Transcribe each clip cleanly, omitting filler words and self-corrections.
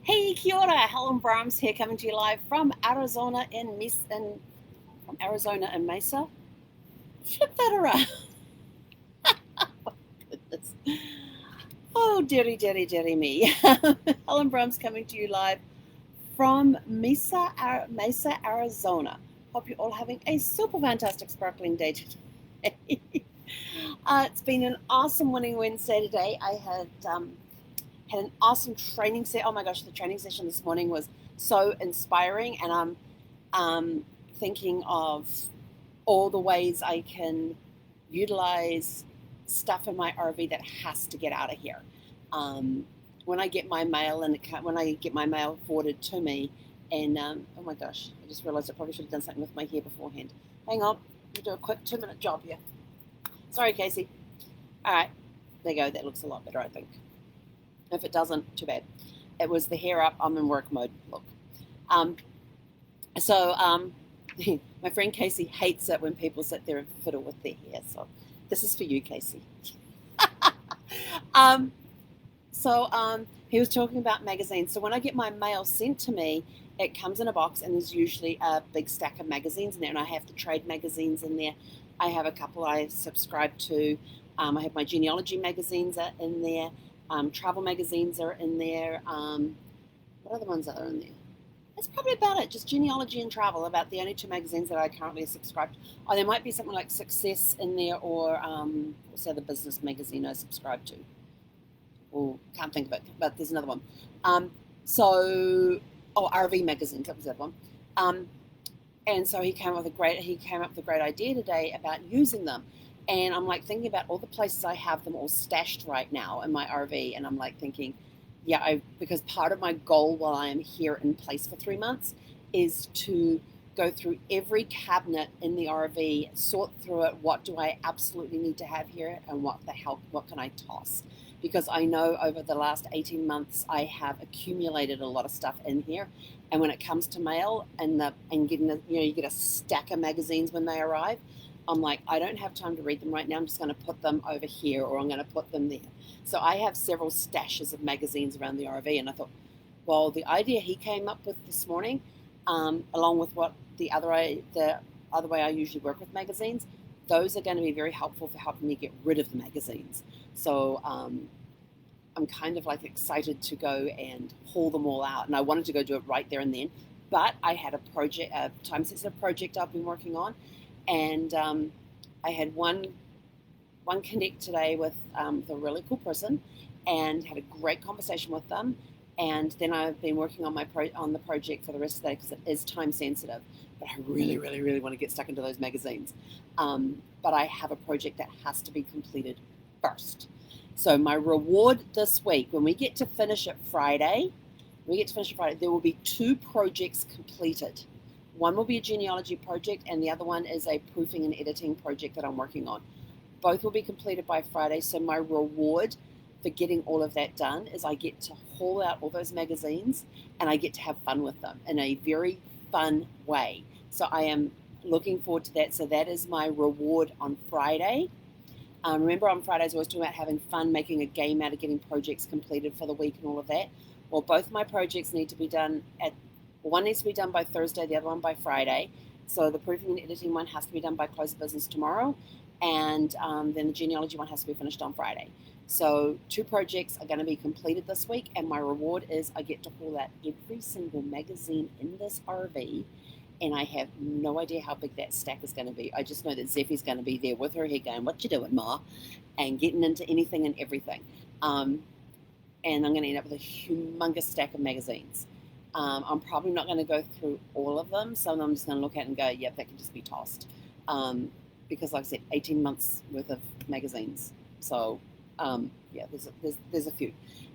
Hey, kia ora, Helen Brahms here, coming to you live from Arizona in Mesa. Flip that around. Goodness. Oh, dearie me. Helen Brahms coming to you live from Mesa, Arizona. Hope you're all having a super fantastic, sparkling day today. It's been an awesome winning Wednesday today. I had an awesome training set. Oh my gosh, the training session this morning was so inspiring, and I'm thinking of all the ways I can utilize stuff in my RV that has to get out of here. Um, when I get my mail when I get my mail forwarded to me, and oh my gosh, I just realized I probably should have done something with my hair beforehand. Hang on, let me do a quick 2-minute job here. Sorry, Casey. All right, there you go. That looks a lot better, I think. If it doesn't, too bad. It was the hair up. I'm in work mode. Look. Um, so my friend Casey hates it when people sit there and fiddle with their hair. So this is for you, Casey. um, so he was talking about magazines. So when I get my mail sent to me, it comes in a box, and there's usually a big stack of magazines in there, and I have to trade magazines in there. I have a couple I subscribe to. I have my genealogy magazines are in there. Travel magazines are in there. What other ones are in there? That's probably about it. Just genealogy and travel, about the only two magazines that I currently subscribe to. Oh, there might be something like Success in there, or what's the other business magazine I subscribe to? Oh, can't think of it, but there's another one. Um, so, RV magazines, that was the other one. Um, and so he came up with a great idea today about using them. And I'm like thinking about all the places I have them all stashed right now in my RV, and I'm like thinking, yeah, because part of my goal while I am here in place for 3 months is to go through every cabinet in the RV, sort through it. What do I absolutely need to have here, and what can I toss? Because I know over the last 18 months I have accumulated a lot of stuff in here, and when it comes to mail and getting you get a stack of magazines when they arrive. I'm like, I don't have time to read them right now. I'm just going to put them over here, or I'm going to put them there. So I have several stashes of magazines around the RV, and I thought, well, the idea he came up with this morning, along with what the other way I usually work with magazines, those are going to be very helpful for helping me get rid of the magazines. So I'm kind of like excited to go and haul them all out, and I wanted to go do it right there and then, but I had a time-sensitive project I've been working on, and I had one connect today with a really cool person, and had a great conversation with them. And then I've been working on on the project for the rest of the day because it is time sensitive. But I really, really, really want to get stuck into those magazines. But I have a project that has to be completed first. So my reward this week, when we get to finish it Friday, there will be 2 projects completed. One will be a genealogy project, and the other one is a proofing and editing project that I'm working on. Both will be completed by Friday. So my reward for getting all of that done is I get to haul out all those magazines, and I get to have fun with them in a very fun way. So I am looking forward to that. So that is my reward on Friday. Remember, on Fridays I was talking about having fun, making a game out of getting projects completed for the week and all of that. Well, both my projects need to be done one needs to be done by Thursday, the other one by Friday. So the proofing and editing one has to be done by close of business tomorrow, and then the genealogy one has to be finished on Friday. So 2 projects are going to be completed this week, and my reward is I get to haul out every single magazine in this RV, and I have no idea how big that stack is going to be. I just know that Zeffie's going to be there with her head going, "What you doing, Ma?" and getting into anything and everything. And I'm going to end up with a humongous stack of magazines. I'm probably not going to go through all of them. Some of them I'm just going to look at and go, "Yep, that can just be tossed." Because, like I said, 18 months worth of magazines. So, yeah, there's a few,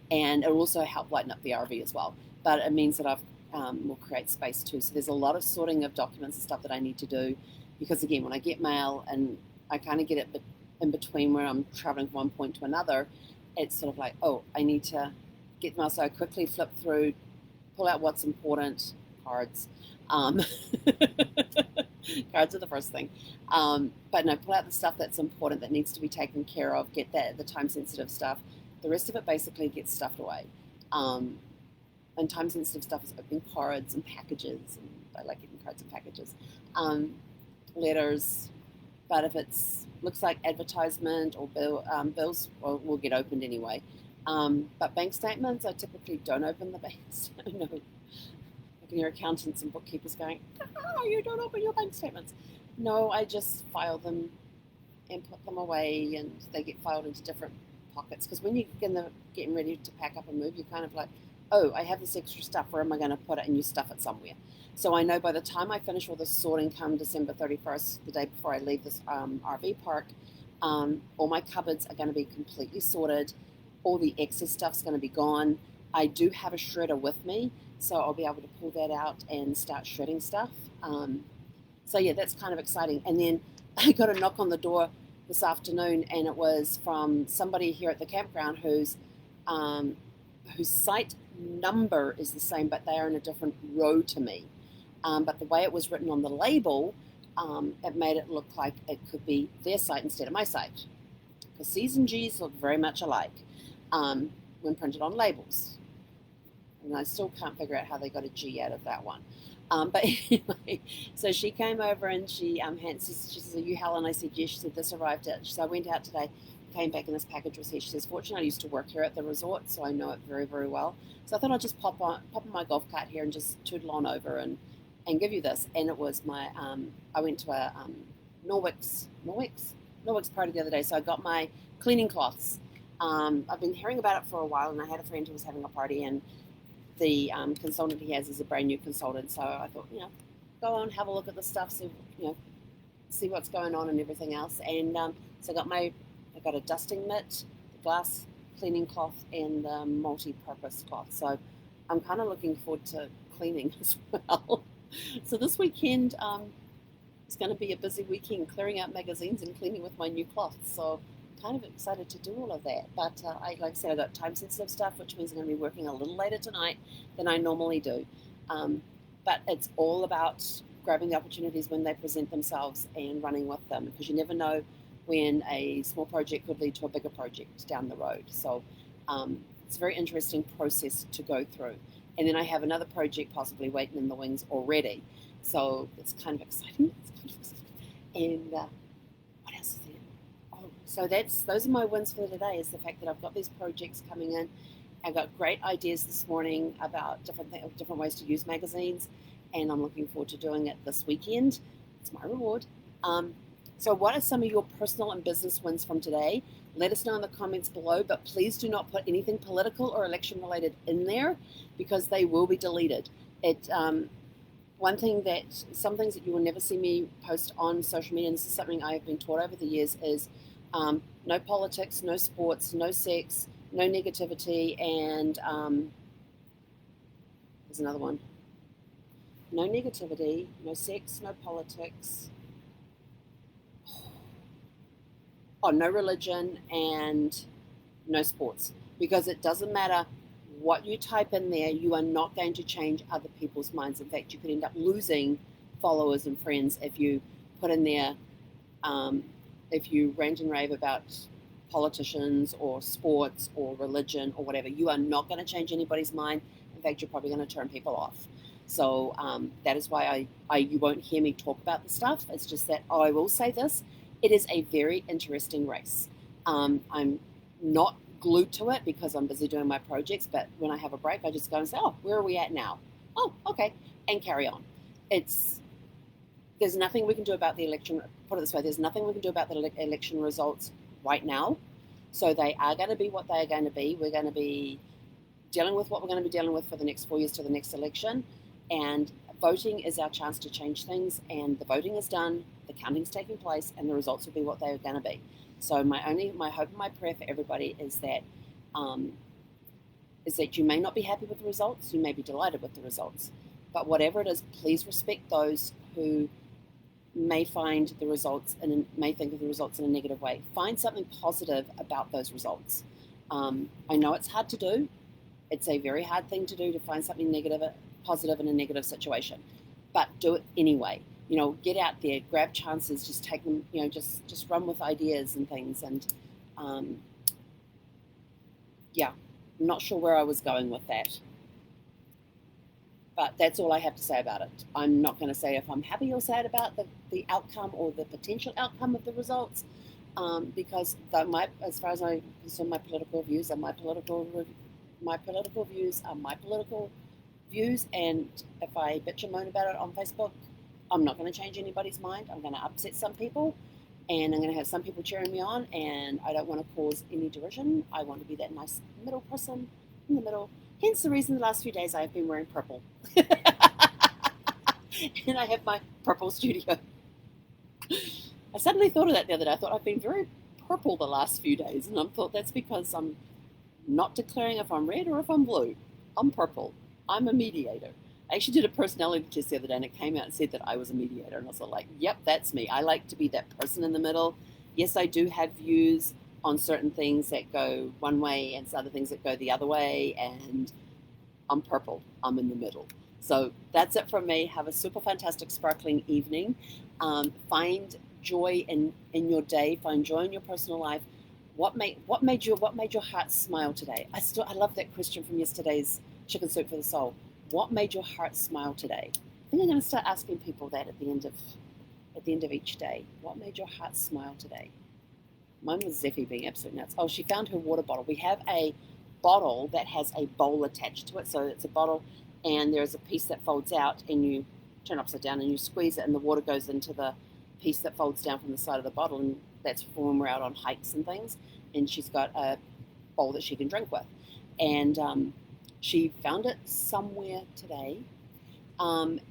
and it will also help lighten up the RV as well. But it means that will create space too. So there's a lot of sorting of documents and stuff that I need to do, because again, when I get mail and I kind of get it in between where I'm traveling from one point to another, it's sort of like, oh, I need to get the mail. So I quickly flip through, pull out what's important, cards. Um, Cards are the first thing. But no, pull out the stuff that's important, that needs to be taken care of, get the time sensitive stuff. The rest of it basically gets stuffed away. Um, and time sensitive stuff is opening cards and packages, and I like getting cards and packages, um, letters. But if it's looks like advertisement or bills, will get opened anyway. But bank statements, I typically don't open the banks. No, I can hear accountants and bookkeepers going, "Oh, you don't open your bank statements." No, I just file them and put them away, and they get filed into different pockets. Because when you're getting ready to pack up and move, you're kind of like, oh, I have this extra stuff. Where am I going to put it? And you stuff it somewhere. So I know by the time I finish all this sorting come December 31st, the day before I leave this RV park, all my cupboards are going to be completely sorted. All the excess stuff's going to be gone. I do have a shredder with me, so I'll be able to pull that out and start shredding stuff. So yeah, that's kind of exciting. And then I got a knock on the door this afternoon, and it was from somebody here at the campground whose site number is the same, but they are in a different row to me. But the way it was written on the label, it made it look like it could be their site instead of my site. Because C's and G's look very much alike when printed on labels. And I still can't figure out how they got a G out of that one. But anyway, so she came over and she says, "Are you Helen?" I said, "Yes." She said, "This arrived at." So I went out today, came back, and this package was here. She says, "Fortunately, I used to work here at the resort, so I know it very, very well. So I thought I'd just pop in my golf cart here and just tootle on over and give you this." And it was my I went to a Norwick's party the other day, so I got my cleaning cloths. I've been hearing about it for a while, and I had a friend who was having a party, and the consultant he has is a brand new consultant, so I thought, go on, have a look at the stuff, so see what's going on and everything else. And so I got a dusting mitt, the glass cleaning cloth, and the multi-purpose cloth. So I'm kind of looking forward to cleaning as well. So this weekend is going to be a busy weekend, clearing out magazines and cleaning with my new cloth. So kind of excited to do all of that. But like I said, I got time sensitive stuff, which means I'm going to be working a little later tonight than I normally do. But it's all about grabbing the opportunities when they present themselves and running with them, because you never know when a small project could lead to a bigger project down the road. So it's a very interesting process to go through. And then I have another project possibly waiting in the wings already. So it's kind of exciting. And what else is there? So those are my wins for today, is the fact that I've got these projects coming in. I got great ideas this morning about different ways to use magazines, and I'm looking forward to doing it this weekend. It's my reward. So what are some of your personal and business wins from today? Let us know in the comments below, but please do not put anything political or election related in there, because they will be deleted. Some things that you will never see me post on social media, and this is something I have been taught over the years, is no politics, no sports, no sex, no negativity, and there's another one. No negativity, no sex, no politics. Oh, no religion, and no sports. Because it doesn't matter what you type in there, you are not going to change other people's minds. In fact, you could end up losing followers and friends if you put in there, if you rant and rave about politicians or sports or religion or whatever. You are not going to change anybody's mind. In fact, you're probably going to turn people off. So that is why you won't hear me talk about the stuff. It's just that, I will say this, it is a very interesting race. I'm not glued to it because I'm busy doing my projects, but when I have a break, I just go and say, oh, where are we at now? Oh, okay, and carry on. There's nothing we can do about the election. Put it this way, there's nothing we can do about the election results right now. So they are going to be what they are going to be. We're going to be dealing with what we're going to be dealing with for the next 4 years to the next election. And voting is our chance to change things. And the voting is done, the counting's taking place, and the results will be what they are going to be. So my hope and my prayer for everybody is that you may not be happy with the results, you may be delighted with the results. But whatever it is, please respect those who may find the results and may think of the results in a negative way. Find something positive about those results. I know it's hard to do. It's a very hard thing to do, to find something positive in a negative situation, but do it anyway. Get out there, grab chances, just take them, just run with ideas and things. And I'm not sure where I was going with that. But that's all I have to say about it. I'm not going to say if I'm happy or sad about the outcome or the potential outcome of the results, because as far as I'm concerned, my political views are my political views are my political views. And if I bitch and moan about it on Facebook, I'm not going to change anybody's mind. I'm going to upset some people, and I'm going to have some people cheering me on. And I don't want to cause any derision. I want to be that nice middle person in the middle. Hence the reason the last few days I have been wearing purple. And I have my purple studio. I suddenly thought of that the other day. I thought I've been very purple the last few days, and I thought that's because I'm not declaring if I'm red or if I'm blue. I'm purple. I'm a mediator. I actually did a personality test the other day, and it came out and said that I was a mediator, and I was like, yep, that's me. I like to be that person in the middle. Yes, I do have views on certain things that go one way and other things that go the other way, and I'm purple. I'm in the middle. So that's it from me. Have a super fantastic, sparkling evening. Find joy in your day. Find joy in your personal life. What made your heart smile today? I love that question from yesterday's Chicken Soup for the Soul. What made your heart smile today? I think I'm going to start asking people that at the end of each day. What made your heart smile today? Mine was Zeffie being absolute nuts. Oh, she found her water bottle. We have a bottle that has a bowl attached to it. So it's a bottle, and there's a piece that folds out, and you turn upside down and you squeeze it, and the water goes into the piece that folds down from the side of the bottle, and that's for when we're out on hikes and things. And she's got a bowl that she can drink with. And she found it somewhere today. And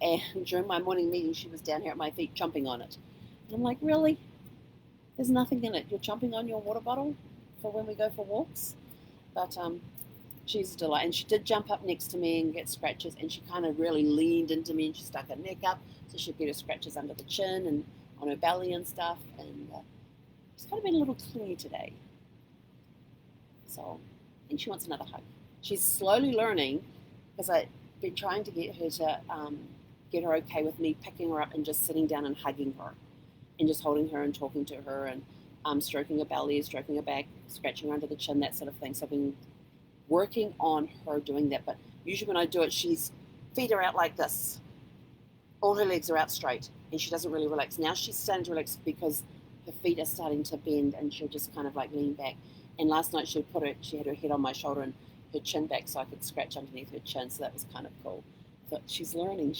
during my morning meeting, she was down here at my feet chomping on it. And I'm like, really? There's nothing in it. You're chomping on your water bottle for when we go for walks? But she's a delight. And she did jump up next to me and get scratches. And she kind of really leaned into me, and she stuck her neck up so she'd get her scratches under the chin and on her belly and stuff. And she's kind of been a little clingy today. So I think she wants another hug. She's slowly learning, because I've been trying to get her okay with me picking her up and just sitting down and hugging her and just holding her and talking to her and stroking her belly, stroking her back, scratching her under the chin, that sort of thing. So I've been working on her doing that. But usually when I do it, she's feet are out like this. All her legs are out straight, and she doesn't really relax. Now she's starting to relax because her feet are starting to bend, and she'll just kind of like lean back. And last night she had her head on my shoulder and her chin back so I could scratch underneath her chin. So that was kind of cool. But she's learning.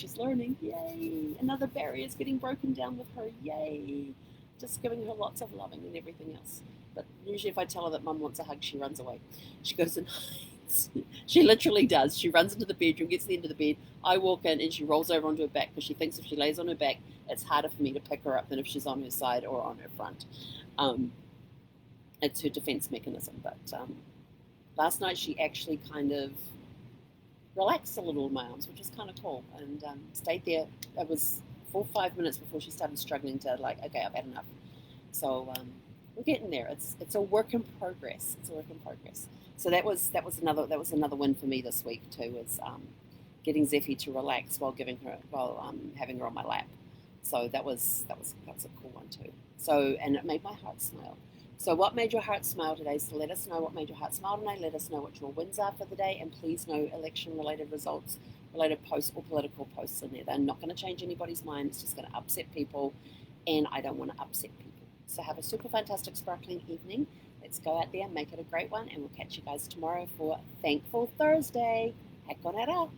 Yay. Another barrier is getting broken down with her. Yay. Just giving her lots of loving and everything else. But usually if I tell her that Mum wants a hug, she runs away. She goes and hides. She literally does. She runs into the bedroom, gets to the end of the bed. I walk in and she rolls over onto her back because she thinks if she lays on her back, it's harder for me to pick her up than if she's on her side or on her front. It's her defense mechanism. But last night she actually kind of relaxed a little in my arms, which was kind of cool, and stayed there. It was 4 or 5 minutes before she started struggling to like, okay, I've had enough. So we're getting there. It's a work in progress. So that was another win for me this week too. Was getting Zeffie to relax while having her on my lap. So that was a cool one too. So, and it made my heart smile. So what made your heart smile today? So let us know what made your heart smile today. Let us know what your wins are for the day. And please no election-related results, related posts or political posts in there. They're not going to change anybody's mind. It's just going to upset people. And I don't want to upset people. So have a super fantastic, sparkling evening. Let's go out there and make it a great one. And we'll catch you guys tomorrow for Thankful Thursday. Heck on it up.